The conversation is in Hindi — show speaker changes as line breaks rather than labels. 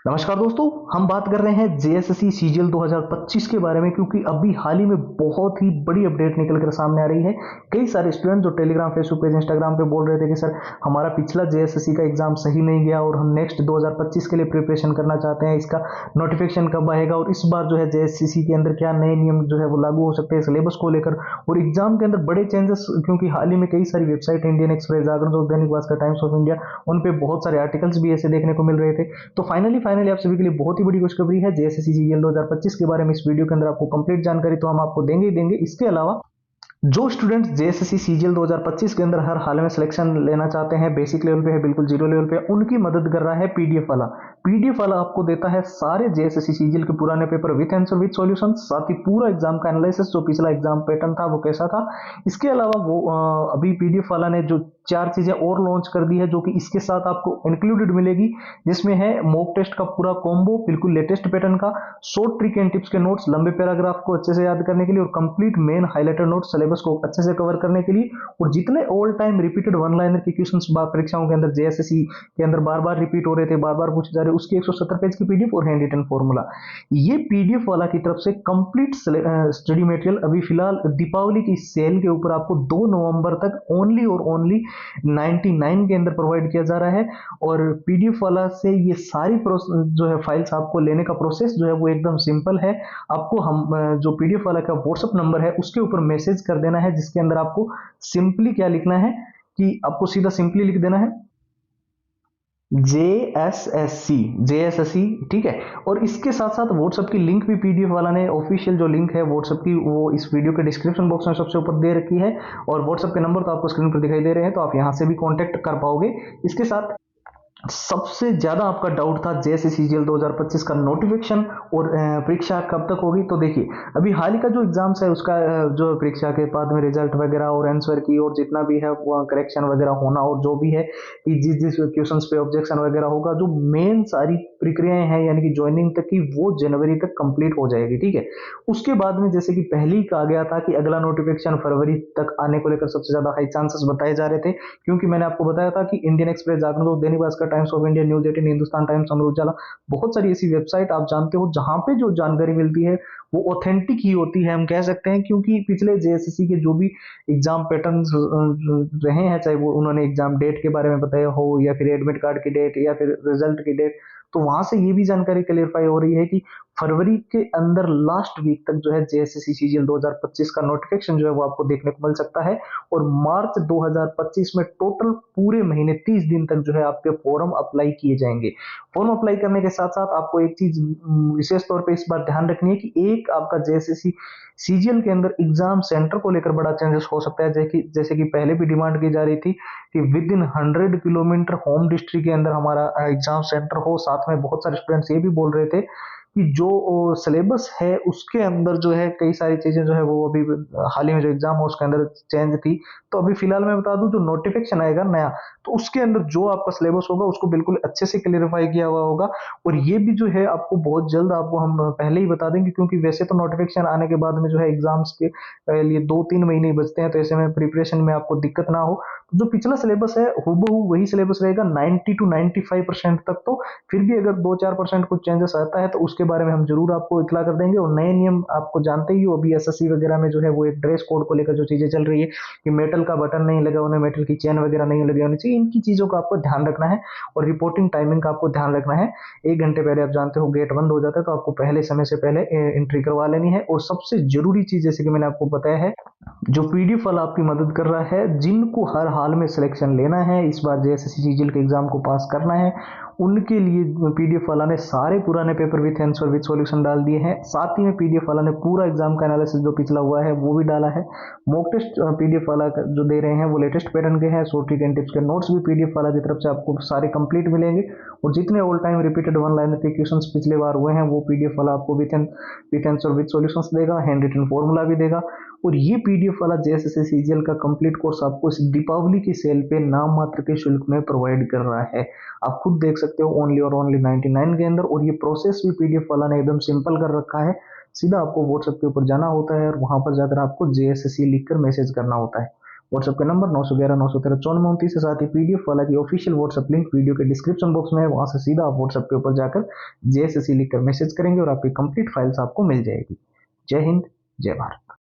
नमस्कार दोस्तों, हम बात कर रहे हैं जेएसएससी सीजीएल 2025 के बारे में, क्योंकि अभी हाल ही में बहुत ही बड़ी अपडेट निकल कर सामने आ रही है। कई सारे स्टूडेंट जो टेलीग्राम, फेसबुक पेज, इंस्टाग्राम पे बोल रहे थे कि सर हमारा पिछला जेएसएससी का एग्जाम सही नहीं गया और हम नेक्स्ट 2025 के लिए प्रिपरेशन करना चाहते हैं, इसका नोटिफिकेशन कब आएगा और इस बार जो है जेएसएससी के अंदर क्या नए नियम जो है वो लागू हो सकते हैं सिलेबस को लेकर, और एग्जाम के अंदर बड़े चेंजेस। क्योंकि हाल ही में कई सारी website, Indian Express, Jagran, Dainik Bhaskar, Times of India, उन पे बहुत सारे आर्टिकल्स भी ऐसे देखने को मिल रहे थे। तो फाइनली आप सभी के लिए बहुत ही बड़ी खुशखबरी है। जेएसएससी जीएल 2025 के बारे में इस वीडियो के अंदर आपको कंप्लीट जानकारी तो हम आपको देंगे ही देंगे। इसके अलावा जो स्टूडेंट्स जेएसएससी सीजीएल 2025 के अंदर हर हाल में सिलेक्शन लेना चाहते हैं, बेसिक लेवल पे है, बिल्कुल जीरो लेवल पे, उनकी मदद कर रहा है पीडीएफ वाला। पीडीएफ वाला आपको देता है सारे जेएसएससी सीजीएल के पुराने paper with answer, with solution, साथ ही पूरा एग्जाम का एनालिसिस, जो पिछला एग्जाम पैटर्न था वो कैसा था। इसके अलावा वो अभी पीडीएफ वाला ने जो 4 चीजें और लॉन्च कर दी है, जो कि इसके साथ आपको इंक्लूडेड मिलेगी, जिसमें है मॉक टेस्ट का पूरा कॉम्बो, बिल्कुल लेटेस्ट पैटर्न का, शॉर्ट ट्रिक एंड टिप्स के नोट्स, लंबे पैराग्राफ को अच्छे से याद करने के लिए, और complete main highlighted notes syllabus को अच्छे से कवर करने के लिए, और जितने all time repeated one liner के क्वेश्चंस परीक्षाओं के अंदर जेएसएससी के अंदर बार बार रिपीट हो रहे थे, बार बार पूछे जा रहे, उसकी 170 पेज की पीडीएफ और हैंड रिटन फॉर्मूला, ये पीडीएफ वाला की तरफ से कंप्लीट स्टडी मटेरियल अभी फिलहाल दीपावली की सेल के ऊपर आपको 2 नवंबर तक ओनली और ओनली 99 के अंदर प्रोवाइड किया जा रहा है। और पीडीएफ वाला से ये सारी जो है फाइल्स आपको लेने का प्रोसेस जो है वो एकदम सिंपल है। आपको हम जो पीडीएफ वाला का व्हाट्सएप नंबर है उसके ऊपर मैसेज कर देना है, जिसके अंदर आपको सिंपली क्या लिखना है कि आपको सीधा सिंपली लिख देना है जेएसएससी, ठीक है। और इसके साथ साथ व्हाट्सएप की लिंक भी पीडीएफ वाला ने, ऑफिशियल जो लिंक है व्हाट्सएप की, वो इस वीडियो के डिस्क्रिप्शन बॉक्स में सबसे ऊपर दे रखी है, और व्हाट्सएप के नंबर तो आपको स्क्रीन पर दिखाई दे रहे हैं, तो आप यहां से भी कांटेक्ट कर पाओगे। इसके साथ सबसे ज्यादा आपका डाउट था जेएसएससी सीजीएल 2025 का नोटिफिकेशन और परीक्षा कब तक होगी। तो देखिए, अभी हाल ही का जो एग्जाम्स है उसका जो परीक्षा के बाद में रिजल्ट वगैरह और आंसर की और जितना भी है वो करेक्शन वगैरह होना, और जो भी है कि जिस जिस क्वेश्चंस पे ऑब्जेक्शन वगैरह होगा, जो मेन सारी प्रक्रियाएं हैं यानी कि ज्वाइनिंग तक की, वो जनवरी तक कंप्लीट हो जाएगी, ठीक है। उसके बाद में जैसे कि पहले ही कहा गया था कि अगला नोटिफिकेशन फरवरी तक आने को लेकर सबसे ज्यादा हाई चांसेस बताए जा रहे थे, क्योंकि मैंने आपको बताया था कि Indian Express, Jagran, Dainik Bhaskar, Times of India, News 18, Hindustan Times, Amar Ujala, बहुत सारी ऐसी वेबसाइट आप जानते हो जहां पे जो जानकारी मिलती है वो ऑथेंटिक ही होती है, हम कह सकते हैं। क्योंकि पिछले जेएसएससी के जो भी एग्जाम पैटर्न्स रहे हैं, चाहे वो उन्होंने एग्जाम डेट के बारे में बताया हो, या फिर एडमिट कार्ड की डेट, या फिर रिजल्ट की डेट, तो वहां से ये भी जानकारी क्लियरफाई हो रही है कि फरवरी के अंदर लास्ट वीक तक जो है जेएसएससी सीजीएल 2025 का नोटिफिकेशन जो है वो आपको देखने को मिल सकता है। और मार्च 2025 में टोटल पूरे महीने 30 दिन तक जो है आपके फॉर्म अप्लाई किए जाएंगे। फॉर्म अप्लाई करने के साथ साथ आपको एक चीज विशेष तौर पे इस बार ध्यान रखनी है कि एक आपका जेएसएससी सीजीएल के अंदर एग्जाम सेंटर को लेकर बड़ा चेंजेस हो सकता है। जैसे कि पहले भी डिमांड की जा रही थी कि with in 100 kilometre home district के अंदर हमारा एग्जाम सेंटर हो। साथ में बहुत सारे स्टूडेंट्स ये भी बोल रहे थे कि जो सिलेबस है उसके अंदर जो है कई सारी चीजें जो है वो अभी हाल ही में जो एग्जाम हो उसके अंदर चेंज थी। तो अभी फिलहाल मैं बता दूं, जो नोटिफिकेशन आएगा नया, तो उसके अंदर जो आपका सिलेबस होगा उसको बिल्कुल अच्छे से क्लियरिफाई किया हुआ होगा। और ये भी जो है आपको बहुत जल्द आपको हम पहले ही बता देंगे, क्योंकि वैसे तो नोटिफिकेशन आने के बाद में जो है एग्जाम्स के लिए 2-3 महीने ही बचते हैं, तो ऐसे में प्रिपरेशन में आपको दिक्कत ना हो। जो पिछला सिलेबस है हूबहू वही सिलेबस रहेगा 90 to 95% तक। तो फिर भी अगर 2-4% कुछ चेंजेस आता है तो उसके बारे में हम जरूर आपको इतला कर देंगे। और नए नियम आपको जानते ही हो, अभी एसएससी वगैरह में जो है वो एक ड्रेस कोड को लेकर जो चीजें चल रही है कि मेटल का बटन नहीं लगा होना, मेटल की चेन वगैरह नहीं लगी होनी चाहिए, इनकी चीजों का आपको ध्यान रखना है। और रिपोर्टिंग टाइमिंग का आपको ध्यान रखना है। 1 घंटे पहले आप जानते हो गेट बंद हो जाता है, तो आपको पहले समय से पहले एंट्री करवा लेनी है। और सबसे जरूरी चीज, जैसे कि मैंने आपको बताया है, जो पीडीएफ वाला आपकी मदद कर रहा है, जिनको हर हाल में सिलेक्शन लेना है, इस बार जेएसएससी सीजीएल के एग्जाम को पास करना है, उनके लिए पीडीएफ वाला ने सारे पुराने paper with answer, with solution डाल दिए हैं। साथ ही में पीडीएफ वाला ने पूरा एग्जाम का एनालिसिस जो पिछला हुआ है वो भी डाला है। मॉक टेस्ट पीडीएफ वाला जो दे रहे हैं वो लेटेस्ट पैटर्न के हैं। शॉर्ट ट्रिक एंड टिप्स के नोट्स भी पीडीएफ वाला की तरफ से आपको सारे कंप्लीट मिलेंगे। और जितने all time repeated one liner के क्वेश्चंस पिछले बार हुए हैं वो पीडीएफ वाला आपको विथ आंसर, विथ सॉल्यूशंस देगा, हैंड रिटन फॉर्मूला भी देगा। और ये पीडीएफ वाला जेएसएससी सीजीएल का कंप्लीट कोर्स आपको इस दीपावली की सेल पे नाम मात्र के शुल्क में प्रोवाइड कर रहा है। आप खुद देख सकते हो, ओनली और ओनली 99 के अंदर। और ये प्रोसेस भी पीडीएफ वाला ने एकदम सिंपल कर रखा है। सीधा आपको व्हाट्सएप के ऊपर जाना होता है और वहां पर जाकर आपको जेएसएससी लिखकर मैसेज करना होता है। व्हाट्सएप का नंबर 911 913 9429 के साथ ही पीडीएफ वाला की ऑफिशियल व्हाट्सएप लिंक वीडियो के डिस्क्रिप्शन बॉक्स में है, वहां से सीधा आप व्हाट्सएप के ऊपर जाकर जेएसएससी लिखकर मैसेज करेंगे और आपकी कंप्लीट फाइल्स आपको मिल जाएगी। जय हिंद, जय भारत।